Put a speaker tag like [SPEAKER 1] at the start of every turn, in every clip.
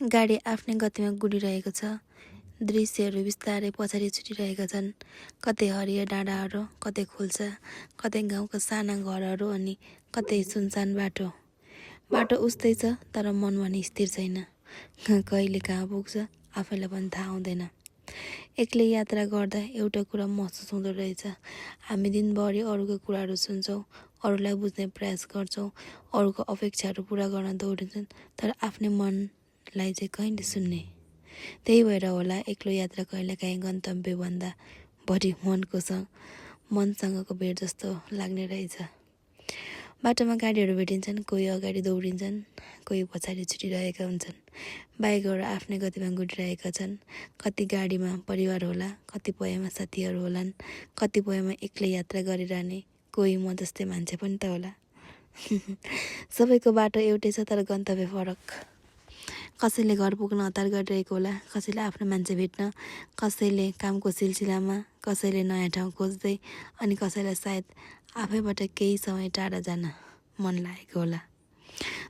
[SPEAKER 1] गाडी आफ्नै गतिमा गुडिरहेको छ। दृश्यहरू बिस्तारै पछाडि छुटिरहेका छन्। कतै हरियो डाँडाहरू, कतै खोल्सा, कतै गाउँका साना घरहरू अनि कतै सुनसान बाटो। बाटो उस्तै छ तर मन भने स्थिर छैन। कहिले कहाँ पुग्छ आफैलाई पनि थाहा हुँदैन। एक्लै यात्रा गर्दा एउटा कुरा महसुस हुँदो रहेछ। हामी दिनभरि अरूको कुराहरू सुन्छौँ, अरूलाई बुझ्ने प्रयास गर्छौँ, अरूको अपेक्षाहरू पुरा गर्न दौडिन्छौँ, तर आफ्नै मनलाई चाहिँ कहिले सुन्ने। त्यही भएर होला एक्लो यात्रा कहिलेकाहीँ गन्तव्यभन्दा बढी मनसँगको भेट जस्तो लाग्ने रहेछ। बाटोमा गाडीहरू भेटिन्छन्, कोही अगाडि दौडिन्छन्, कोही पछाडि छुटिरहेका हुन्छन्। बाइकहरू आफ्नै गतिमा गुडिरहेका छन्। कति गाडीमा परिवार होला, कतिपयमा साथीहरू होलान्, कतिपयमा एक्लै यात्रा गरिरहने कोही म जस्तै मान्छे पनि त होला। सबैको बाटो एउटै छ तर गन्तव्य फरक। कसैले घर पुग्न हतार गरिरहेको होला, कसैले आफ्नो मान्छे भेट्न, कसैले कामको सिलसिलामा, कसैले नयाँ ठाउँ खोज्दै, अनि कसैलाई सायद आफैबाट केही समय टाढा जान मन लागेको होला।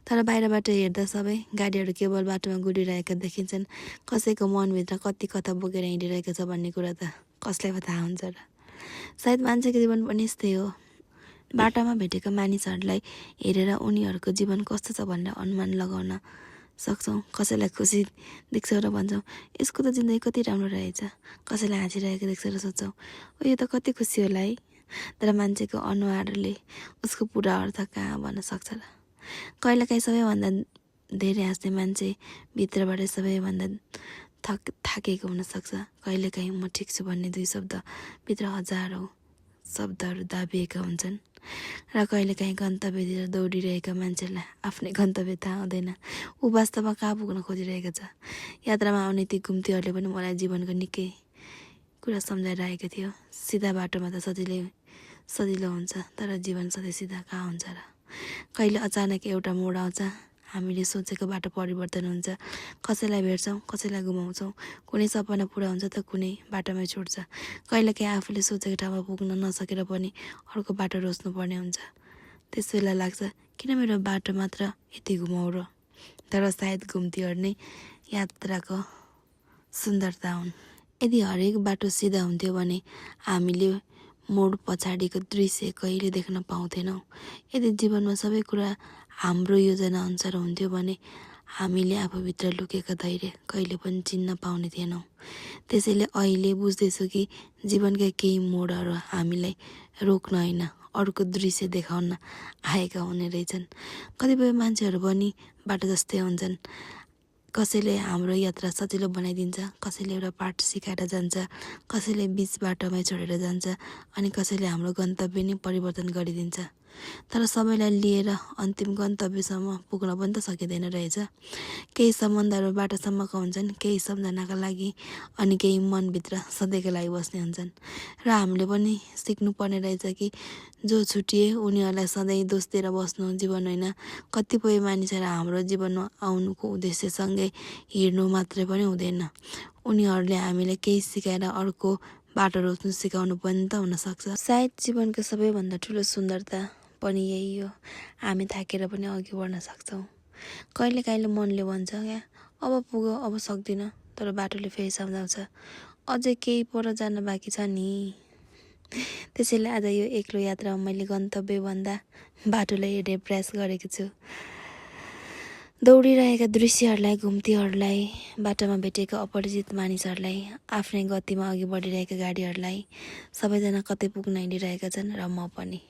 [SPEAKER 1] तर बाहिरबाट हेर्दा सबै गाडीहरू केवल बाटोमा गुडिरहेका देखिन्छन्। कसैको मनभित्र कति कथा बोकेर हिँडिरहेको छ भन्ने कुरा त कसलाई पो थाहा हुन्छ र। सायद मान्छेको जीवन पनि यस्तै हो। बाटोमा भेटेका मानिसहरूलाई हेरेर उनीहरूको जीवन कस्तो छ भनेर अनुमान लगाउन सक्छौँ। कसैलाई खुसी देख्छौँ र भन्छौँ यसको त जिन्दगी कति राम्रो रहेछ। कसैलाई हाँसिरहेको देख्छ र सोच्छौँ यो त कति खुसी होला है। तर मान्छेको अनुहारले उसको पुरा अर्थ कहाँ भन्न सक्छ र। कहिलेकाहीँ सबैभन्दा धेरै हाँस्ने मान्छे भित्रबाट सबैभन्दा थाकेको हुनसक्छ। कहिलेकाहीँ म ठिक छु भन्ने दुई शब्दभित्र हजारौँ शब्दहरू दाबिएका हुन्छन्। र कहिलेकाहीँ गन्तव्यतिर दौडिरहेका मान्छेलाई आफ्नै गन्तव्य थाहा हुँदैन। ऊ वास्तवमा कहाँ पुग्न खोजिरहेको छ। यात्रामा आउने ती घुम्तीहरूले पनि मलाई जीवनको निकै कुरा सम्झाइरहेको थियो। सिधा बाटोमा त सजिलो हुन्छ, तर जीवन सधैँ सिधा कहाँ हुन्छ र। कहिले अचानक एउटा मोड आउँछ, हामीले सोचेको बाटो परिवर्तन हुन्छ। कसैलाई भेट्छौँ, कसैलाई गुमाउँछौँ। कुनै सपना पुरा हुन्छ त कुनै बाटोमै छुट्छ। कहिलेकाहीँ आफूले सोचेको ठाउँमा पुग्न नसकेर पनि अर्को बाटो रोज्नुपर्ने हुन्छ। त्यस बेला लाग्छ किन मेरो बाटो मात्र यति घुमाउ र। तर सायद घुम्तीहरू नै यात्राको सुन्दरता हुन्। यदि हरेक बाटो सिधा हुन्थ्यो भने हामीले मोड पछाडिको दृश्य कहिले देख्न पाउँथेनौँ। यदि जीवनमा सबै कुरा हाम्रो योजना अनुसार हुन्थ्यो भने हामीले आफूभित्र लुकेका धैर्य कहिले पनि चिन्न पाउने थिएनौँ। त्यसैले अहिले बुझ्दैछु कि जीवनका केही मोडहरू हामीलाई रोक्न होइन, अरूको दृश्य देखाउन आएका हुने रहेछन्। कतिपय मान्छेहरू पनि बाटो जस्तै हुन्छन्। कसैले हाम्रो यात्रा सजिलो बनाइदिन्छ, कसैले एउटा पाठ सिकाएर जान्छ, कसैले बिच बाटोमै छोडेर जान्छ, अनि कसैले हाम्रो गन्तव्य नै परिवर्तन गरिदिन्छ। तर सबैलाई लिएर अन्तिम गन्तव्यसम्म पुग्न पनि त सकिँदैन रहेछ। केही सम्बन्धहरू बाटोसम्मका हुन्छन्, केही सम्झनाका लागि, अनि केही मनभित्र सधैँका लागि बस्ने हुन्छन्। र हामीले पनि सिक्नुपर्ने रहेछ कि जो छुटिए उनीहरूलाई सधैँ दोष दिएर बस्नु जीवन होइन। कतिपय मानिसहरू हाम्रो जीवनमा आउनुको उद्देश्यसँगै हिँड्नु मात्रै पनि हुँदैन। उनीहरूले हामीलाई केही सिकाएर अर्को बाटो रोज्नु सिकाउनु पनि त हुनसक्छ। सायद जीवनको सबैभन्दा ठुलो सुन्दरता पनि यही हो, हामी थाकेर पनि अघि बढ्न सक्छौँ। कहिलेकाहीँ मनले भन्छ क्या अब पुगो, अब सक्दिनँ, तर बाटोले फेरि सम्झाउँछ अझै केही पर जान बाँकी छ नि। त्यसैले आज यो एक्लो यात्रामा मैले गन्तव्यभन्दा बाटोलाई हेर्ने प्रयास गरेको छु। दौडिरहेका दृश्यहरूलाई, घुम्तीहरूलाई, बाटोमा भेटेका अपरिचित मानिसहरूलाई, आफ्नै गतिमा अघि बढिरहेका गाडीहरूलाई, सबैजना कतै पुग्न हिँडिरहेका छन् र म पनि।